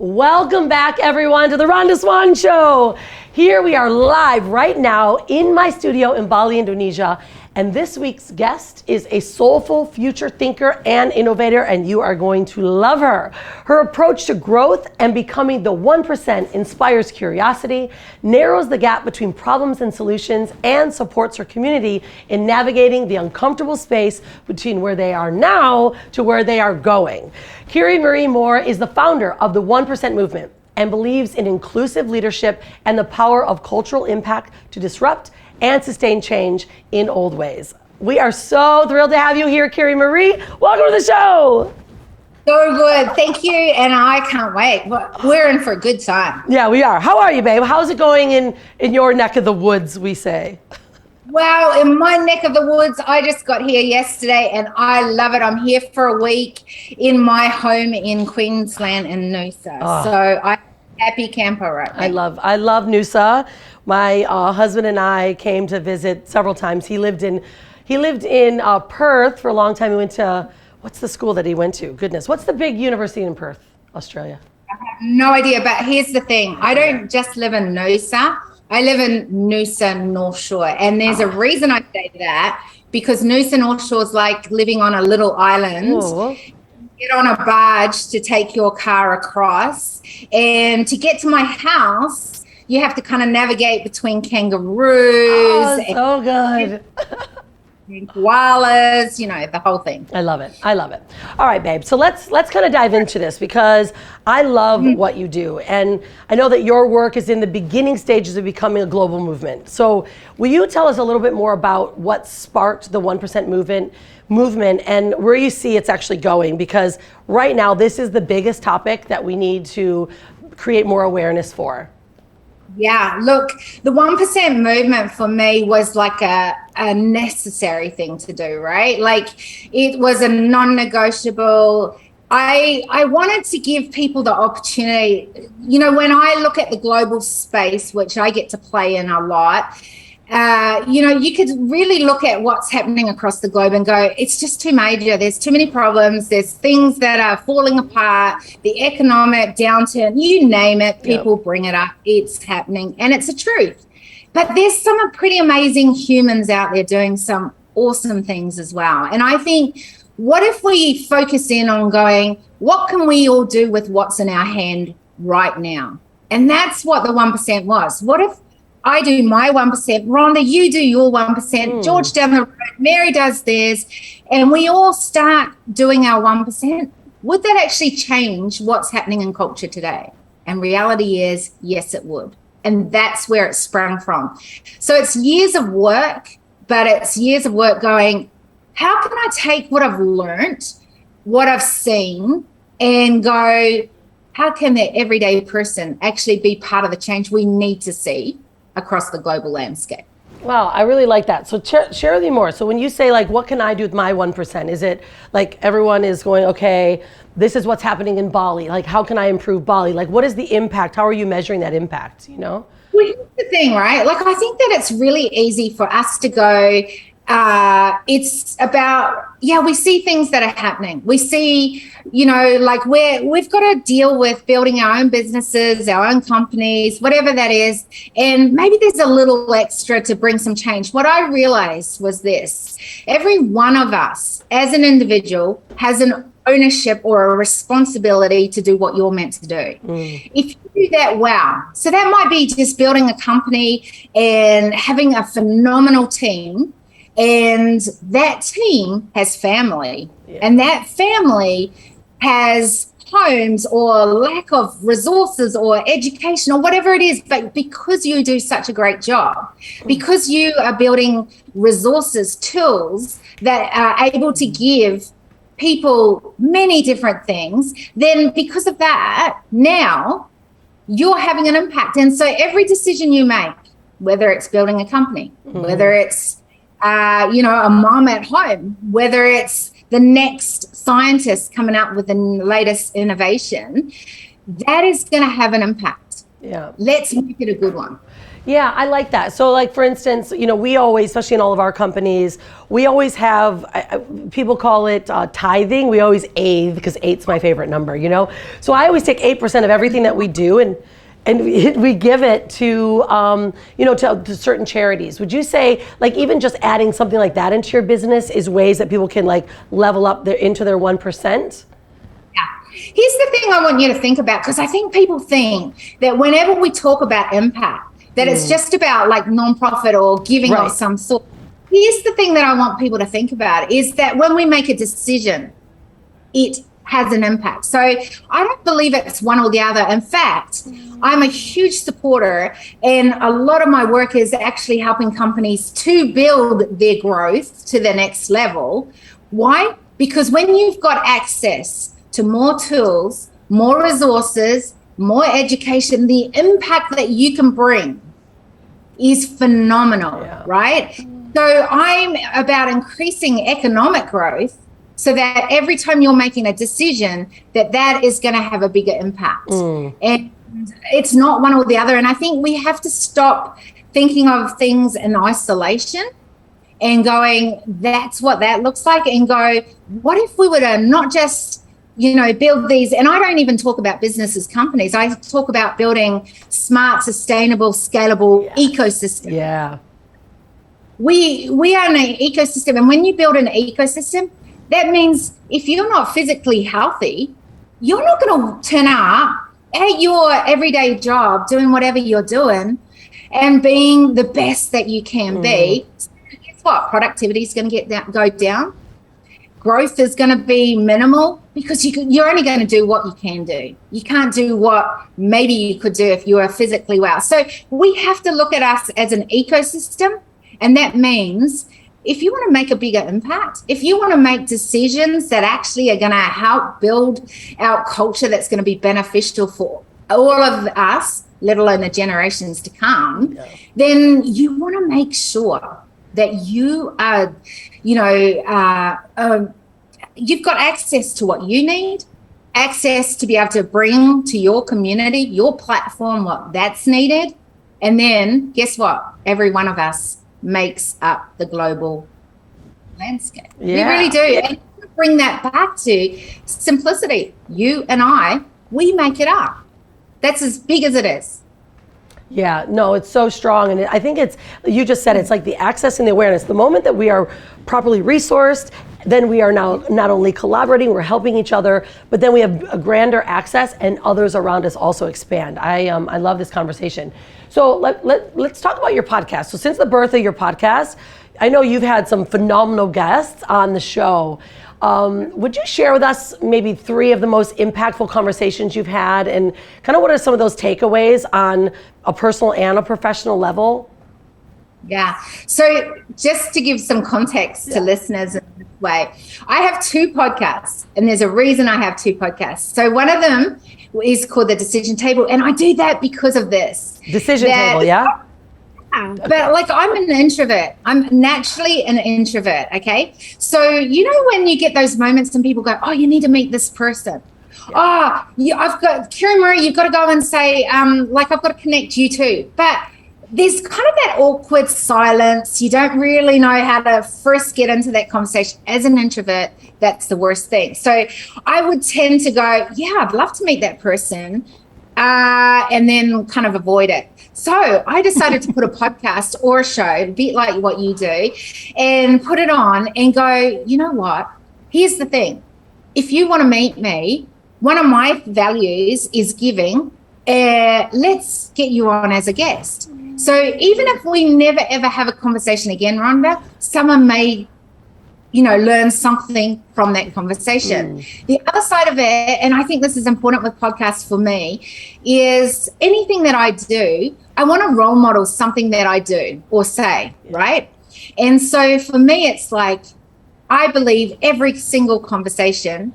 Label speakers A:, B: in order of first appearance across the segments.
A: Welcome back, everyone, to the Rhonda Swan Show. Here we are live right now in my studio in Bali, Indonesia. And this week's guest is a soulful future thinker and innovator, and you are going to love her. Her approach to growth and becoming the 1% inspires curiosity, narrows the gap between problems and solutions, and supports her community in navigating the uncomfortable space between where they are now to where they are going. Kiri-Maree Moore is the founder of the 1% movement and believes in inclusive leadership and the power of cultural impact to disrupt and sustain change in old ways. We are so thrilled to have you here, Kiri-Maree. Welcome to the show.
B: So good, thank you, and I can't wait. We're in for a good time.
A: Yeah, we are. How are you, babe? How's it going in your neck of the woods, we say?
B: Well, in my neck of the woods, I just got here yesterday, and I love it. I'm here for a week in my home in Queensland in Noosa.
A: Oh.
B: So I'm a happy camper right now.
A: I love Noosa. My husband and I came to visit several times. He lived in Perth for a long time. He went to, what's the school that he went to? Goodness, what's the big university in Perth, Australia?
B: I have no idea, but here's the thing. I don't just live in Noosa. I live in Noosa North Shore, and there's a reason I say that, because Noosa North Shore is like living on a little island.
A: Ooh.
B: Get on a barge to take your car across, and to get to my house, you have to kind of navigate between kangaroos
A: and so good.
B: And koalas, you know, the whole thing.
A: I love it. I love it. All right, babe. So let's kind of dive into this, because I love what you do. And I know that your work is in the beginning stages of becoming a global movement. So will you tell us a little bit more about what sparked the 1% movement and where you see it's actually going? Because right now, this is the biggest topic that we need to create more awareness for.
B: Yeah, look, the 1% movement for me was like a necessary thing to do, right? Like, it was a non-negotiable. I wanted to give people the opportunity. You know, when I look at the global space, which I get to play in a lot, you know, you could really look at what's happening across the globe and go, it's just too major. There's too many problems. There's things that are falling apart, the economic downturn, you name it, people bring it up. It's happening, and it's the truth. But there's some pretty amazing humans out there doing some awesome things as well. And I think, what if we focus in on going, what can we all do with what's in our hand right now? And that's what the 1% was. What if I do my 1%, Rhonda, you do your 1%, George down the road, Mary does theirs, and we all start doing our 1%? Would that actually change what's happening in culture today? And reality is, yes, it would. And that's where it sprung from. So it's years of work, but it's years of work going, how can I take what I've learned, what I've seen, and go, how can the everyday person actually be part of the change we need to see across the global landscape?
A: Wow, I really like that. So share with me more. So when you say, like, what can I do with my 1%? Is it like everyone is going, okay, this is what's happening in Bali. Like, how can I improve Bali? Like, what is the impact? How are you measuring that impact, you know?
B: Well, here's the thing, right? Like, I think that it's really easy for us to go, it's about, we see things that are happening. We see, you know, like we've got to deal with building our own businesses, our own companies, whatever that is. And maybe there's a little extra to bring some change. What I realized was this: every one of us as an individual has an ownership or a responsibility to do what you're meant to do. If you do that, wow. So that might be just building a company and having a phenomenal team. And that team has family, and that family has homes or lack of resources or education or whatever it is. But because you do such a great job, because you are building resources, tools that are able to give people many different things, then because of that, now you're having an impact. And so every decision you make, whether it's building a company, whether it's you know, a mom at home, whether it's the next scientist coming out with the latest innovation, that is going to have an impact.
A: Yeah.
B: Let's make it a good one.
A: Yeah, I like that. So like, for instance, we always, especially in all of our companies, we always have, people call it tithing. We always eighth, because eight's my favorite number, So I always take 8% of everything that we do and we give it to, to certain charities. Would you say, like, even just adding something like that into your business is ways that people can like level up into their 1%?
B: Yeah. Here's the thing I want you to think about, because I think people think that whenever we talk about impact, that it's just about like nonprofit or giving of some sort. Here's the thing that I want people to think about is that when we make a decision, it has an impact. So I don't believe it's one or the other. In fact, I'm a huge supporter, and a lot of my work is actually helping companies to build their growth to the next level. Why? Because when you've got access to more tools, more resources, more education, the impact that you can bring is phenomenal, right? So I'm about increasing economic growth so that every time you're making a decision, that is going to have a bigger impact. And it's not one or the other. And I think we have to stop thinking of things in isolation and going, that's what that looks like, and go, what if we were to not just build these, and I don't even talk about business as companies. I talk about building smart, sustainable, scalable ecosystems.
A: Yeah.
B: We are in an ecosystem, and when you build an ecosystem, that means if you're not physically healthy, you're not going to turn up at your everyday job doing whatever you're doing and being the best that you can be. So guess what? Productivity is going to go down. Growth is going to be minimal, because you're only going to do what you can do. You can't do what maybe you could do if you were physically well. So we have to look at us as an ecosystem. And that means if you want to make a bigger impact, if you want to make decisions that actually are going to help build our culture that's going to be beneficial for all of us, let alone the generations to come, then you want to make sure that you are, you've got access to what you need, access to be able to bring to your community, your platform, what that's needed. And then guess what? Every one of us makes up the global landscape. We really do. And bring that back to simplicity. You and I, we make it up. That's as big as it is.
A: Yeah, no, it's so strong. And I think you just said, it's like the access and the awareness. The moment that we are properly resourced, then we are now not only collaborating, we're helping each other, but then we have a grander access, and others around us also expand. I love this conversation. So let's talk about your podcast. So since the birth of your podcast, I know you've had some phenomenal guests on the show. Would you share with us maybe 3 of the most impactful conversations you've had, and kind of what are some of those takeaways on a personal and a professional level?
B: Yeah. So just to give some context to listeners in this way, I have 2 podcasts, and there's a reason I have 2 podcasts. So one of them is called The Decision Table, and I do that because of this.
A: Decision Table, yeah?
B: But like, I'm an introvert. I'm naturally an introvert, okay? So, when you get those moments and people go, oh, you need to meet this person. Yeah. Oh, I've got, Kiri-Maree, you've got to go and say, I've got to connect you too. But there's kind of that awkward silence. You don't really know how to first get into that conversation. As an introvert, that's the worst thing. So I would tend to go, yeah, I'd love to meet that person, and then kind of avoid it. So I decided to put a podcast or a show, a bit like what you do, and put it on and go, you know what? Here's the thing. If you want to meet me, one of my values is giving. Let's get you on as a guest. So even if we never, ever have a conversation again, Rhonda, someone may, learn something from that conversation. The other side of it, and I think this is important with podcasts for me, is anything that I do, I want to role model something that I do or say, right? And so for me, it's like, I believe every single conversation,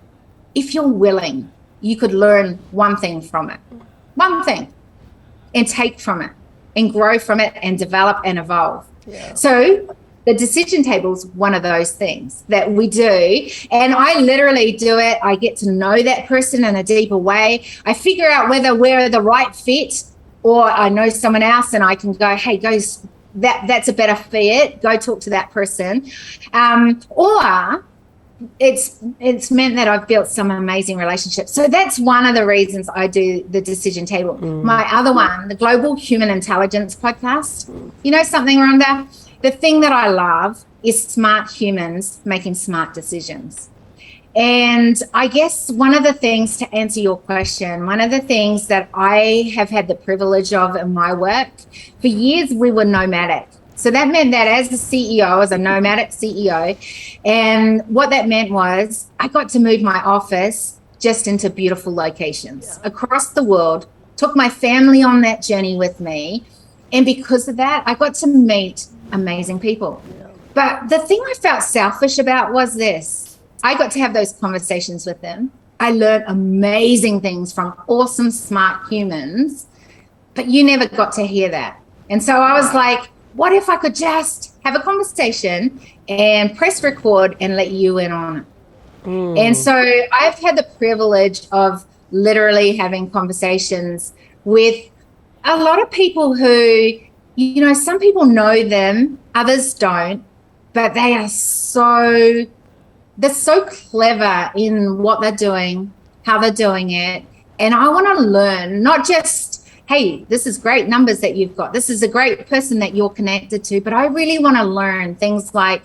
B: if you're willing, you could learn one thing from it, one thing, and take from it and grow from it and develop and evolve. Yeah. So the decision table is one of those things that we do. And I literally do it. I get to know that person in a deeper way. I figure out whether we're the right fit or I know someone else and I can go, hey, that's a better fit, go talk to that person. Or it's meant that I've built some amazing relationships. So that's one of the reasons I do the decision table. My other one, the Global Human Intelligence podcast. You know something, Rhonda? The thing that I love is smart humans making smart decisions. And I guess one of the things, to answer your question, one of the things that I have had the privilege of in my work, for years we were nomadic. So that meant that as a CEO, as a nomadic CEO, and what that meant was I got to move my office just into beautiful locations across the world, took my family on that journey with me. And because of that, I got to meet amazing people. But the thing I felt selfish about was this. I got to have those conversations with them. I learned amazing things from awesome, smart humans, but you never got to hear that. And so I was like, what if I could just have a conversation and press record and let you in on it? And so I've had the privilege of literally having conversations with a lot of people who, you know, some people know them, others don't, but they're so clever in what they're doing, how they're doing it. And I want to learn, not just, hey, this is great numbers that you've got, this is a great person that you're connected to, but I really want to learn things like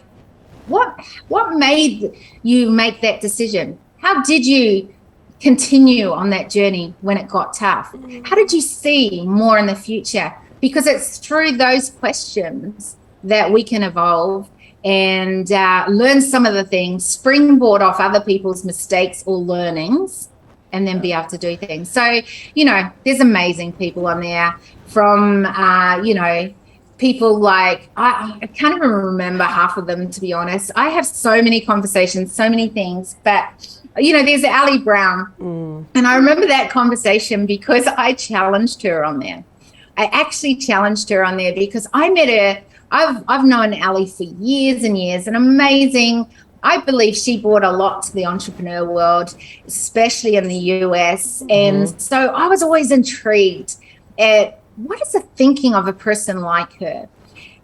B: what made you make that decision? How did you continue on that journey when it got tough? How did you see more in the future? Because it's through those questions that we can evolve and learn some of the things, springboard off other people's mistakes or learnings, and then be able to do things. So, you know, there's amazing people on there from, you know, people like, I can't even remember half of them, to be honest. I have so many conversations, so many things, but, you know, there's Ali Brown. And I remember that conversation because I challenged her on there. I actually challenged her on there because I met her. I've known Ali for years and years, and amazing. I believe she brought a lot to the entrepreneur world, especially in the US. And so I was always intrigued at what is the thinking of a person like her.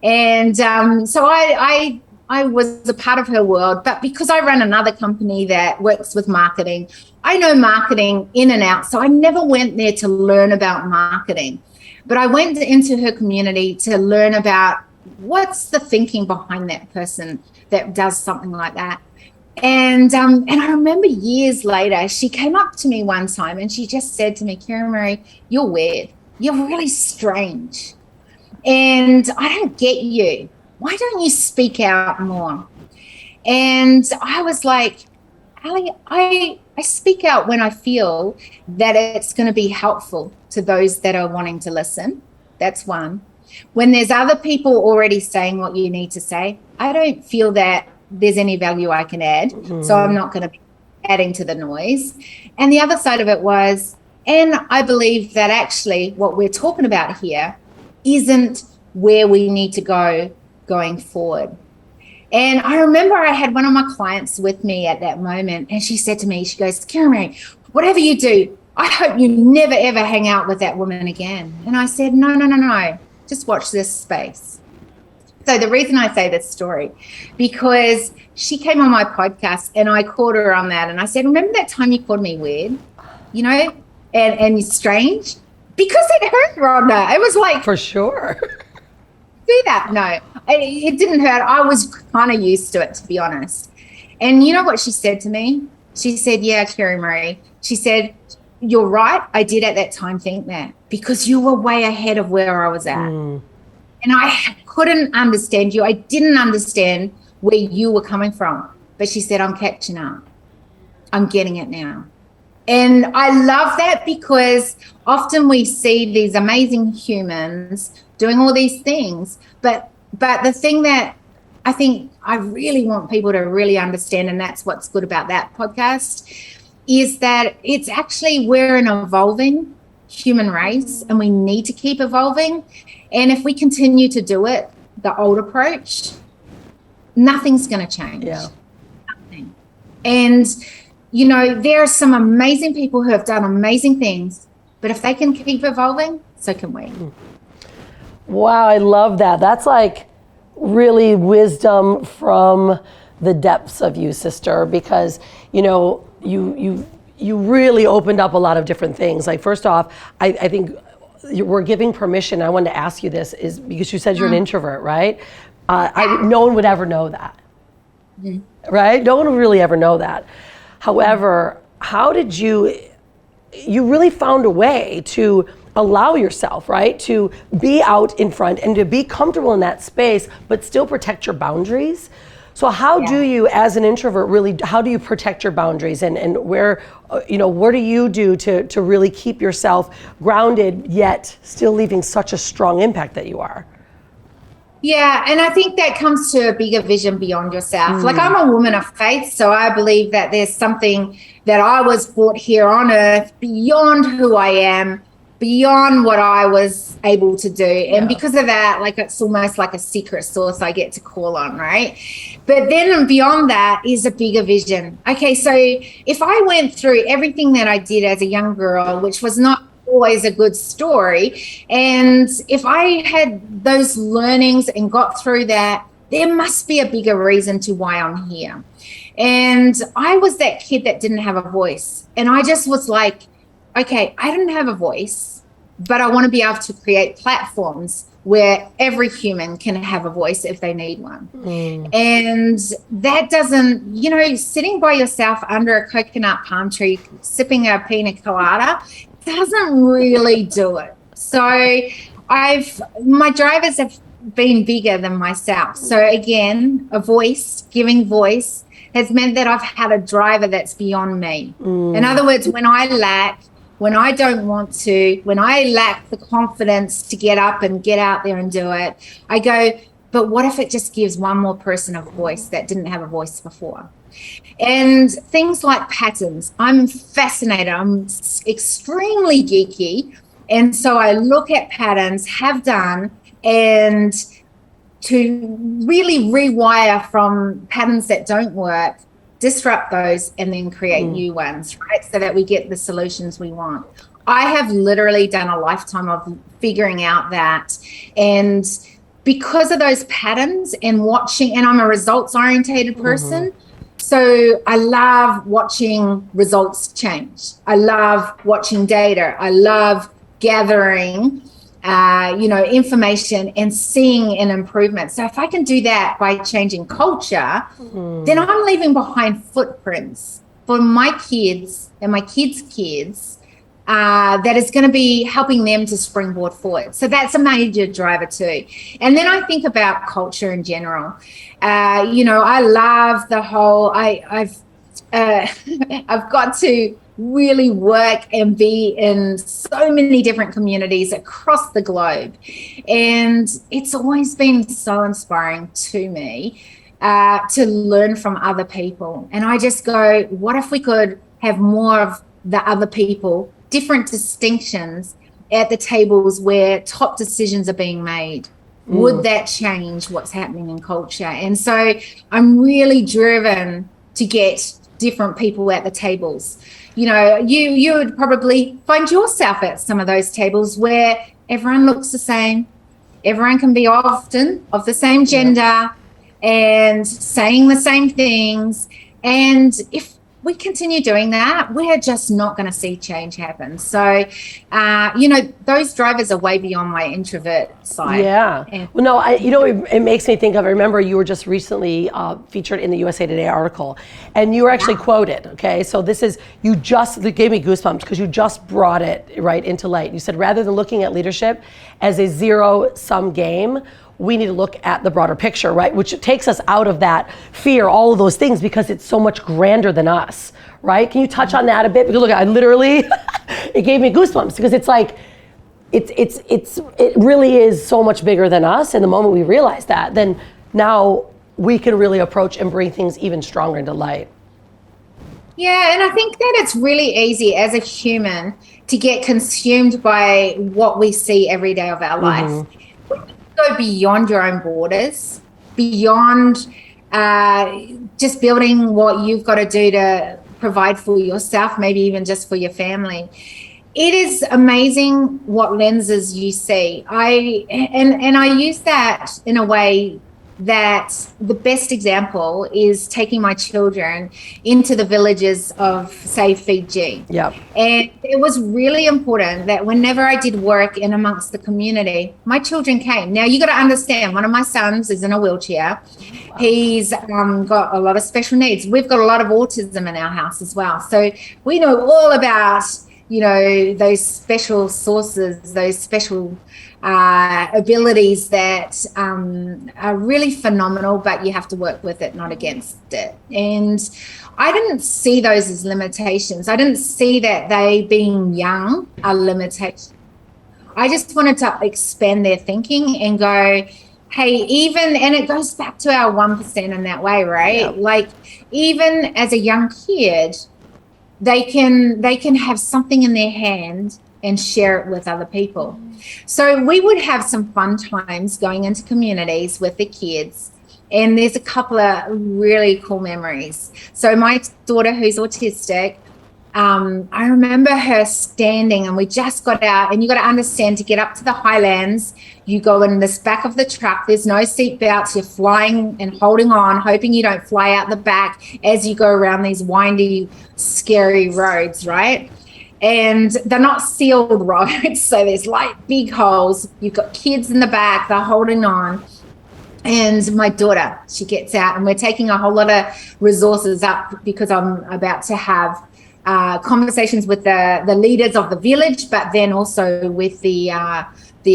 B: And so I was a part of her world, but because I run another company that works with marketing, I know marketing in and out. So I never went there to learn about marketing, but I went into her community to learn about what's the thinking behind that person that does something like that. And I remember years later, she came up to me one time and she just said to me, Kiri-Maree, you're weird. You're really strange. And I don't get you. Why don't you speak out more? And I was like, Ali, I speak out when I feel that it's going to be helpful to those that are wanting to listen. That's one. When there's other people already saying what you need to say, I don't feel that there's any value I can add. So I'm not going to be adding to the noise. And the other side of it was, and I believe that actually what we're talking about here isn't where we need to go going forward. And I remember I had one of my clients with me at that moment, and she said to me, she goes, Kiri-Maree, whatever you do, I hope you never, ever hang out with that woman again. And I said, no. Just watch this space. So the reason I say this story, because she came on my podcast and I called her on that. And I said, remember that time you called me weird, you know, and strange? Because it hurt, Rhonda. It was like.
A: For sure.
B: Do that. No, it didn't hurt. I was kind of used to it, to be honest. And you know what she said to me? She said, yeah, Kiri-Maree. She said, you're right. I did at that time think that because you were way ahead of where I was at. And I couldn't understand you. I didn't understand where you were coming from. But she said, I'm catching up. I'm getting it now. And I love that because often we see these amazing humans doing all these things. But the thing that I think I really want people to really understand, and that's what's good about that podcast, is that it's actually we're an evolving human race and we need to keep evolving. And if we continue to do it, the old approach, nothing's going to change.
A: Yeah.
B: Nothing. And, you know, there are some amazing people who have done amazing things, But if they can keep evolving, so can we.
A: Wow, I love that. That's like really wisdom from the depths of you, sister, because you really opened up a lot of different things. Like, first off, I think we're giving permission. I wanted to ask you this is because you said you're an introvert, right? No one would ever know that, right? No one would really ever know that. However, how did you really found a way to allow yourself, right, to be out in front and to be comfortable in that space, but still protect your boundaries. So how do you, as an introvert, really, how do you protect your boundaries, and where, what do you do to really keep yourself grounded, yet still leaving such a strong impact that you are?
B: Yeah, and I think that comes to a bigger vision beyond yourself. Like, I'm a woman of faith, so I believe that there's something that I was brought here on earth beyond who I am, beyond what I was able to do. And because of that, like, it's almost like a secret source I get to call on, right? But then beyond that is a bigger vision. Okay, so if I went through everything that I did as a young girl, which was not always a good story, and if I had those learnings and got through that, there must be a bigger reason to why I'm here. And I was that kid that didn't have a voice, and I just was like, okay, I don't have a voice, but I want to be able to create platforms where every human can have a voice if they need one. And that doesn't, sitting by yourself under a coconut palm tree, sipping a pina colada, doesn't really do it. So my drivers have been bigger than myself. So again, giving voice has meant that I've had a driver that's beyond me. In other words, when I lack, when I don't want to, when I lack the confidence to get up and get out there and do it, I go, but what if it just gives one more person a voice that didn't have a voice before? And things like patterns, I'm fascinated. I'm extremely geeky. And so I look at patterns, have done, and to really rewire from patterns that don't work, disrupt those, and then create new ones, right? So that we get the solutions we want. I have literally done a lifetime of figuring out that. And because of those patterns and watching, and I'm a results orientated person, so I love watching results change. I love watching data. I love gathering information and seeing an improvement. So if I can do that by changing culture, then I'm leaving behind footprints for my kids and my kids' kids that is going to be helping them to springboard forward. So that's a major driver too. And then I think about culture in general. I love the whole, I've got to really work and be in so many different communities across the globe. And it's always been so inspiring to me to learn from other people. And I just go, what if we could have more of the other people, different distinctions at the tables where top decisions are being made? Would that change what's happening in culture? And so I'm really driven to get different people at the tables. You would probably find yourself at some of those tables where everyone looks the same, everyone can be often of the same gender and saying the same things. And if we continue doing that, we're just not going to see change happen. So, those drivers are way beyond my introvert side.
A: Yeah. Well, no, it makes me think of, I remember you were just recently featured in the USA Today article, and you were actually quoted, okay? So it gave me goosebumps because you just brought it right into light. You said, rather than looking at leadership as a zero-sum game, we need to look at the broader picture, right? Which takes us out of that fear, all of those things, because it's so much grander than us, right? Can you touch on that a bit? Because look, I literally, it gave me goosebumps because it's like, it really is so much bigger than us. And the moment we realize that, then now we can really approach and bring things even stronger into light.
B: Yeah, and I think that it's really easy as a human to get consumed by what we see every day of our life. Go beyond your own borders, beyond just building what you've got to do to provide for yourself, maybe even just for your family. it is amazing what lenses you see. I use that in a way that the best example is taking my children into the villages of, say, Fiji.
A: Yep.
B: And it was really important that whenever I did work in amongst the community, my children came. Now, you got to understand, one of my sons is in a wheelchair. Wow. He's got a lot of special needs. We've got a lot of autism in our house as well. So we know all about, those special sources, those special abilities that are really phenomenal, but you have to work with it, not against it. And I didn't see those as limitations. I didn't see that they being young are limitations. I just wanted to expand their thinking and go, hey, even, and it goes back to our 1% in that way, right? Yeah. Like, even as a young kid, they can have something in their hand and share it with other people. So we would have some fun times going into communities with the kids, and there's a couple of really cool memories. So my daughter, who's autistic, I remember her standing, and we just got out, and you got to understand, to get up to the highlands, you go in this back of the truck, there's no seat belts, you're flying and holding on, hoping you don't fly out the back as you go around these windy, scary roads, right? And they're not sealed roads, so there's like big holes. You've got kids in the back, they're holding on. And my daughter, she gets out, and we're taking a whole lot of resources up because I'm about to have conversations with the leaders of the village, but then also with the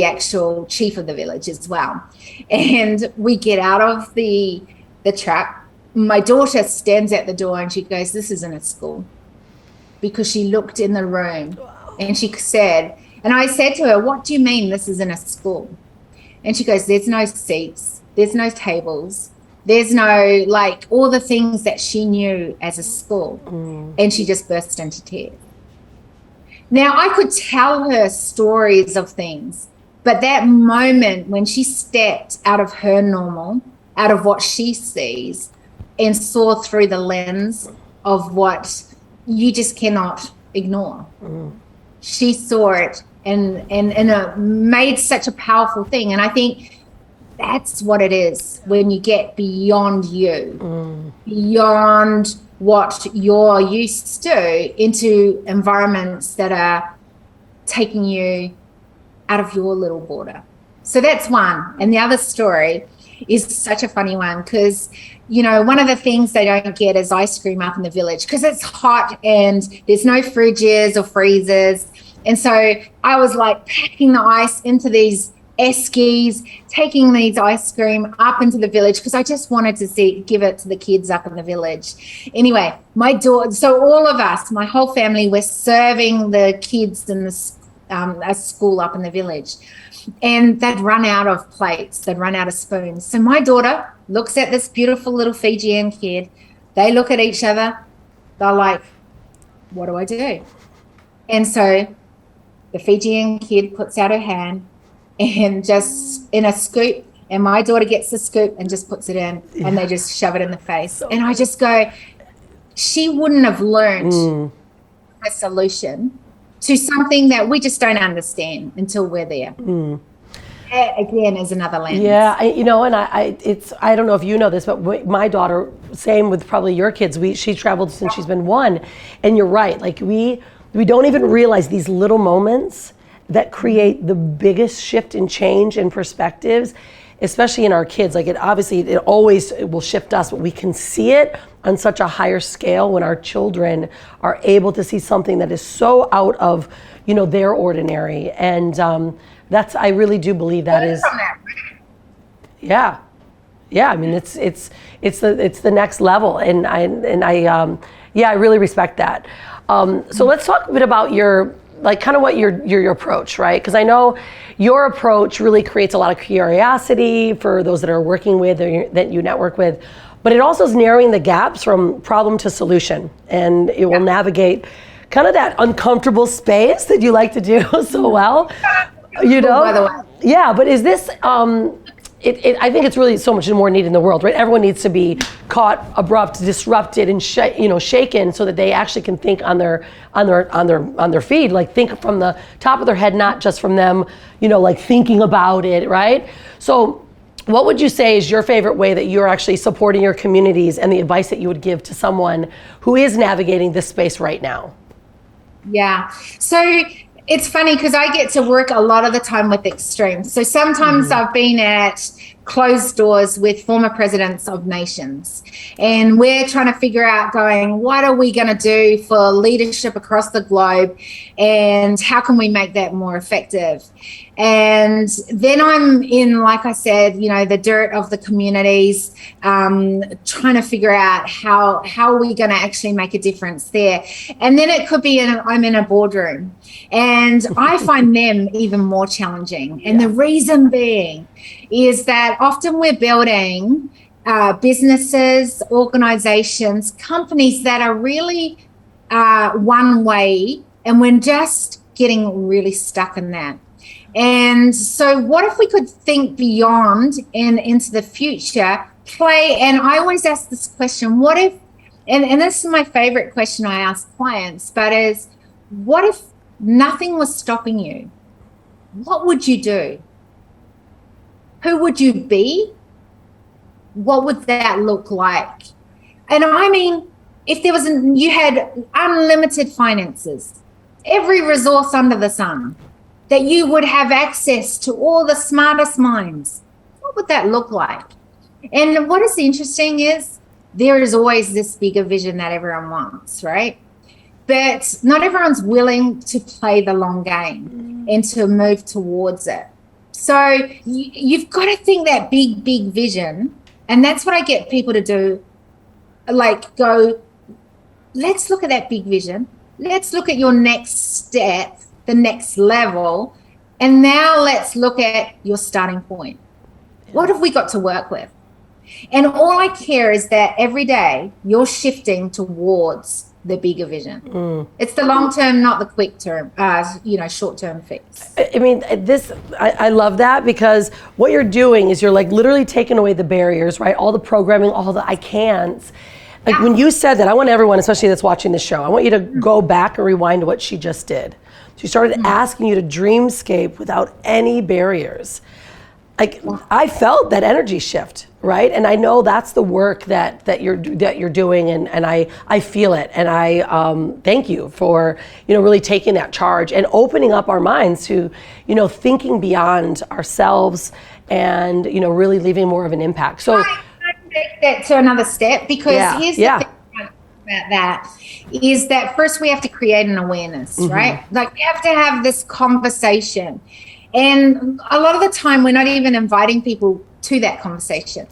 B: actual chief of the village as well. And we get out of the truck. My daughter stands at the door and she goes, "This isn't a school." Because she looked in the room and she said, and I said to her, "What do you mean this isn't a school?" And she goes, "There's no seats, there's no tables, there's no," like, all the things that she knew as a school. And she just burst into tears. Now, I could tell her stories of things, but that moment when she stepped out of her normal, out of what she sees, and saw through the lens of what you just cannot ignore. She saw it and it made such a powerful thing. And I think that's what it is when you get beyond you, beyond what you're used to, into environments that are taking you out of your little border. So that's one. And the other story is such a funny one because, one of the things they don't get is ice cream up in the village because it's hot and there's no fridges or freezers. And so I was like packing the ice into these eskies, taking these ice cream up into the village because I just wanted to give it to the kids up in the village. Anyway, my daughter, so all of us, my whole family, were serving the kids in a school up in the village. And they'd run out of plates, they'd run out of spoons. So my daughter looks at this beautiful little Fijian kid. They look at each other. They're like, "What do I do?" And so the Fijian kid puts out her hand and just in a scoop, and my daughter gets the scoop and just puts it in, and they just shove it in the face. And I just go, she wouldn't have learned a solution to something that we just don't understand until we're there. That, again, is another lens.
A: Yeah, I don't know if you know this, but my daughter, same with probably your kids, she traveled since she's been 1, and you're right, like we don't even realize these little moments that create the biggest shift in change and perspectives, especially in our kids. Like, it always will shift us, but we can see it on such a higher scale when our children are able to see something that is so out of, their ordinary. And I really do believe that is. Yeah. I mean, it's the next level, and I really respect that. So let's talk a bit about your approach, right? Because I know your approach really creates a lot of curiosity for those that are working with or that you network with, but it also is narrowing the gaps from problem to solution, and it will navigate kind of that uncomfortable space that you like to do so well,
B: By the way.
A: Yeah, but is this, I think it's really so much more needed in the world, right? Everyone needs to be caught, abrupt, disrupted, and shaken, so that they actually can think on their feet, like think from the top of their head, not just from them, like thinking about it, right? So, what would you say is your favorite way that you're actually supporting your communities, and the advice that you would give to someone who is navigating this space right now?
B: Yeah. So it's funny because I get to work a lot of the time with extremes. So sometimes I've been at closed doors with former presidents of nations, and we're trying to figure out what are we going to do for leadership across the globe, and how can we make that more effective? And then I'm in, like I said, the dirt of the communities, trying to figure out how are we going to actually make a difference there. And then it could be I'm in a boardroom, and I find them even more challenging. And the reason being is that often we're building businesses, organizations, companies that are really one way, and we're just getting really stuck in that. And so what if we could think beyond and into the future, play? And I always ask this question, what if, and this is my favorite question I ask clients, but is, what if nothing was stopping you? What would you do? Who would you be? What would that look like? And I mean, if you had unlimited finances, every resource under the sun, that you would have access to all the smartest minds, what would that look like? And what is interesting is there is always this bigger vision that everyone wants, right? But not everyone's willing to play the long game and to move towards it. So you've got to think that big vision. And that's what I get people to do. Let's look at that big vision. Let's look at your next step, the next level. And now let's look at your starting point. What have we got to work with? And all I care is that every day you're shifting towards the bigger vision. It's the long term, not the quick term, short term fix.
A: I mean, I love that, because what you're doing is you're literally taking away the barriers, right? All the programming, all the I can'ts. When you said that, I want everyone, especially that's watching the show, I want you to go back and rewind to what she just did. She started asking you to dreamscape without any barriers. I felt that energy shift, right? And I know that's the work that you're doing, and I feel it. And I thank you for really taking that charge and opening up our minds to thinking beyond ourselves, and really leaving more of an impact. So
B: I take that to another step, because here's the thing about that is that first we have to create an awareness, right? We have to have this conversation. And a lot of the time, we're not even inviting people to that conversation.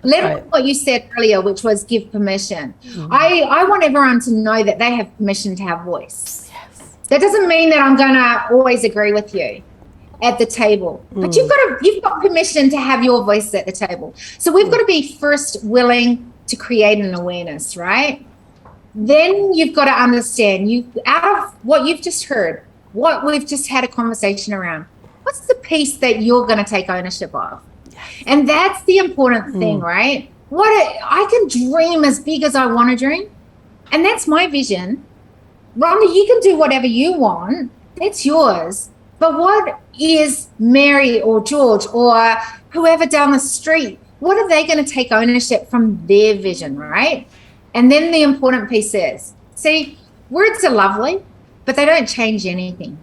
B: What you said earlier, which was give permission. I want everyone to know that they have permission to have voice. That doesn't mean that I'm going to always agree with you at the table, but you've got permission to have your voice at the table. So we've got to be first willing to create an awareness, right? Then you've got to understand, out of what you've just heard, what we've just had a conversation around, what's the piece that you're going to take ownership of? And that's the important thing, right? I can dream as big as I want to dream, and that's my vision. Rhonda, you can do whatever you want. It's yours. But what is Mary or George or whoever down the street, what are they going to take ownership from their vision, right? And then the important piece is, see, words are lovely, but they don't change anything.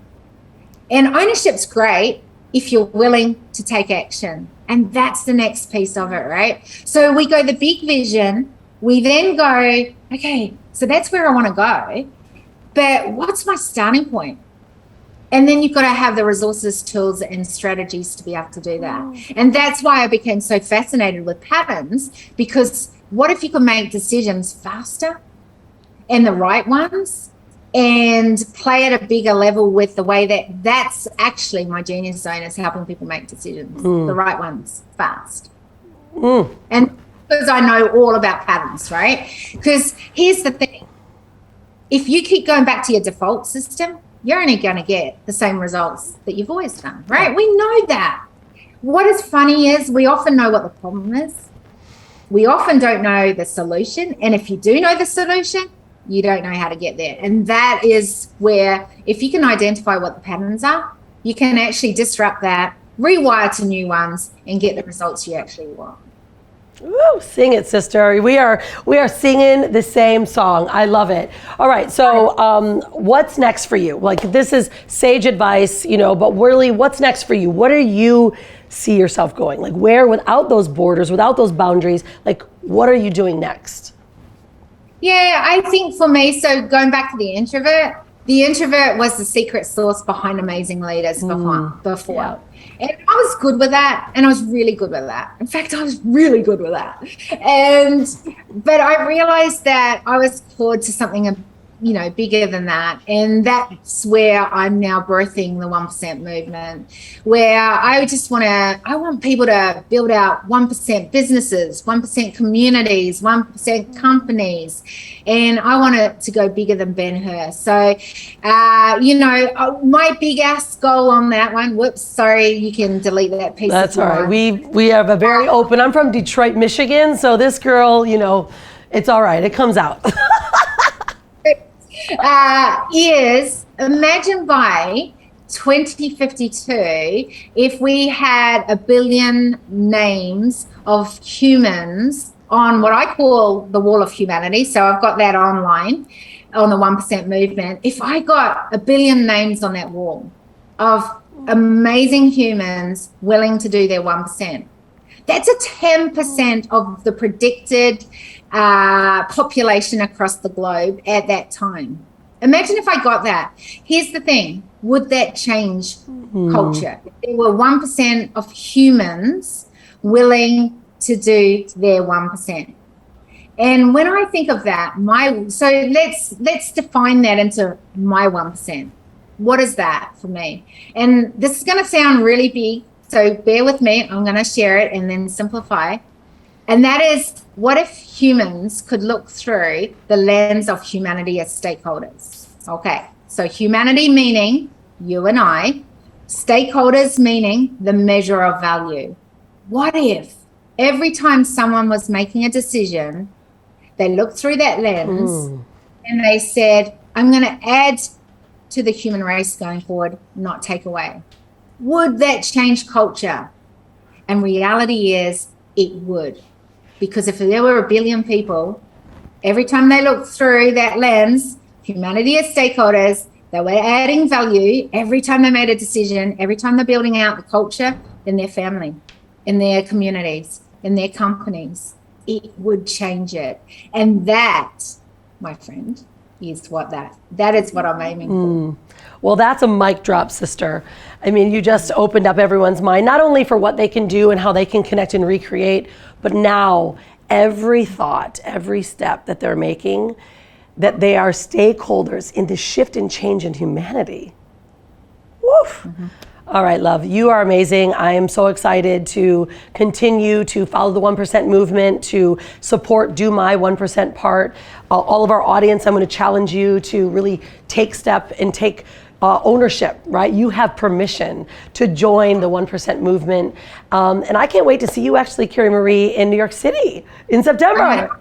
B: And ownership's great if you're willing to take action. And that's the next piece of it, right? So we go the big vision. We then go, okay, so that's where I want to go. But what's my starting point? And then you've got to have the resources, tools, and strategies to be able to do that. And that's why I became so fascinated with patterns, because what if you could make decisions faster and the right ones, and play at a bigger level with the way that's actually my genius zone, is helping people make decisions, the right ones, fast. And because I know all about patterns, right? Because here's the thing. If you keep going back to your default system, you're only going to get the same results that you've always done, right? We know that. what is funny is we often know what the problem is. We often don't know the solution. And if you do know the solution, you don't know how to get there. And that is where, if you can identify what the patterns are, you can actually disrupt that, rewire to new ones, and get the results you actually want.
A: Woo, sing it, sister. We are singing the same song. I love it. All right, so what's next for you? Like, this is sage advice, but really, what's next for you? What do you see yourself going? Like, where, without those borders, without those boundaries, like, what are you doing next?
B: Yeah, I think for me, so going back to the introvert was the secret sauce behind amazing leaders before.
A: Yeah.
B: And I was good with that. And I was really good with that. In fact, I was really good with that. But I realized that I was called to something, bigger than that. And that's where I'm now birthing the 1% movement, where I want people to build out 1% businesses, 1% communities, 1% companies. And I want it to go bigger than Ben-Hur. So, my big ass goal on that one, whoops, sorry, you can delete that piece.
A: That's all right. We have a very open, I'm from Detroit, Michigan. So this girl, it's all right. It comes out.
B: Is imagine by 2052, if we had 1 billion names of humans on what I call the wall of humanity. So I've got that online on the 1% movement. If I got 1 billion names on that wall of amazing humans willing to do their 1%, that's a 10% of the predicted population across the globe at that time. Imagine if I got that. Here's the thing. Would that change culture? If there were 1% of humans willing to do their 1%. And when I think of that, so let's define that into my 1%. What is that for me? And this is going to sound really big, so bear with me. I'm going to share it and then simplify. And that is, what if humans could look through the lens of humanity as stakeholders? Okay, so humanity meaning you and I, stakeholders meaning the measure of value. What if every time someone was making a decision, they looked through that lens and they said, I'm going to add to the human race going forward, not take away? Would that change culture? And reality is it would. Because if there were 1 billion people, every time they looked through that lens, humanity as stakeholders, they were adding value every time they made a decision, every time they're building out the culture in their family, in their communities, in their companies, it would change it. And that, my friend, is that is what I'm aiming for.
A: Well, that's a mic drop, sister. I mean, you just opened up everyone's mind, not only for what they can do and how they can connect and recreate, but now every thought, every step that they're making, that they are stakeholders in the shift and change in humanity. Woof. All right, love, you are amazing. I am so excited to continue to follow the 1% movement, to support, do my 1% part. All of our audience, I'm going to challenge you to really take step and take ownership, right? You have permission to join the 1% movement. And I can't wait to see you actually, Kiri-Maree, in New York City in September.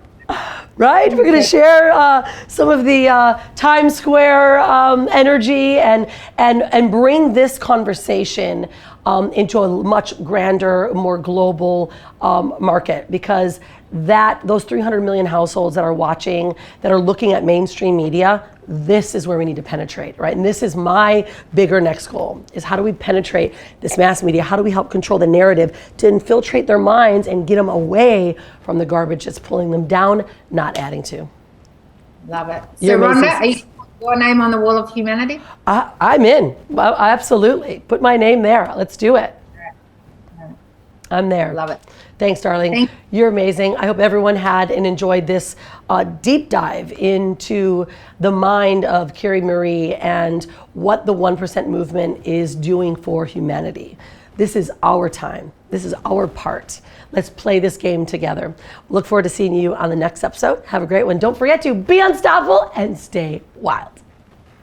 A: Right? We're going to share some of the Times Square energy and bring this conversation into a much grander, more global market, because those 300 million households that are watching, that are looking at mainstream media, this is where we need to penetrate, right? And this is my bigger next goal, is how do we penetrate this mass media? How do we help control the narrative to infiltrate their minds and get them away from the garbage that's pulling them down, not adding to?
B: Love it. So Rhonda, are you your name on the wall of humanity?
A: I'm in. Absolutely. Put my name there. Let's do it. I'm there.
B: Love it.
A: Thanks, darling. You're amazing. I hope everyone had and enjoyed this deep dive into the mind of Kiri-Maree and what the 1% movement is doing for humanity. This is our time. This is our part. Let's play this game together. Look forward to seeing you on the next episode. Have a great one. Don't forget to be unstoppable and stay wild.